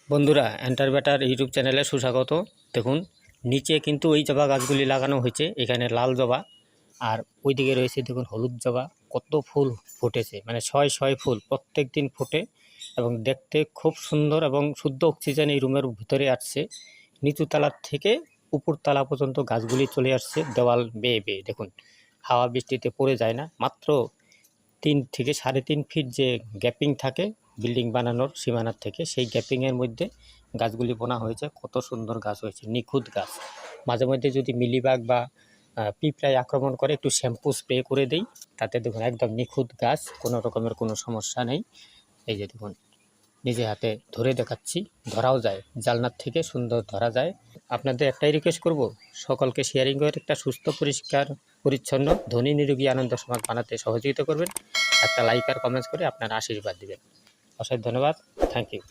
বন্ধুরা enter batter YouTube চ্যানেলে সুস্বাগত। দেখুন নিচে কিন্তু ওই জবা গাছগুলি লাগানো হয়েছে, এখানে লাল জবা আর ওইদিকে রয়েছে দেখুন হলুদ জবা। কত ফুল ফুটেছে, মানে শয় শয় ফুল প্রত্যেক দিন ফোটে এবং দেখতে খুব সুন্দর এবং শুদ্ধ অক্সিজেন এই রুমের ভিতরে আসছে। নিচু তালার থেকে উপর তালা পর্যন্ত গাছগুলি চলে আসছে দেওয়াল বেয়ে বেয়ে। দেখুন হাওয়া বৃষ্টিতে পড়ে যায় না। মাত্র 3 থেকে 3.5 ফিট যে গ্যাপিং থাকে বিল্ডিং বানানোর সীমানার থেকে, সেই গ্যাপিংয়ের মধ্যে গাছগুলি বোনা হয়েছে। কত সুন্দর গাছ হয়েছে, নিখুঁত গাছ। মাঝে মধ্যে যদি মিলিবাগ বা পিঁপড়ায় আক্রমণ করে একটু শ্যাম্পু স্প্রে করে দেই, তাতে দেখুন একদম নিখুঁত গাছ, কোনো রকমের কোনো সমস্যা নেই। এই যে দেখুন নিজে হাতে ধরে দেখাচ্ছি, ধরাও যায়, জালনার থেকে সুন্দর ধরা যায়। আপনাদের একটাই রিকোয়েস্ট করব, সকলকে শেয়ারিং করে একটা সুস্থ পরিষ্কার পরিচ্ছন্ন ধনী নিরোগী আনন্দ সমাজ বানাতে সহযোগিতা করবেন। একটা লাইক আর কমেন্টস করে আপনার আশীর্বাদ দিবেন। অশেষ ধন্যবাদ। Thank you.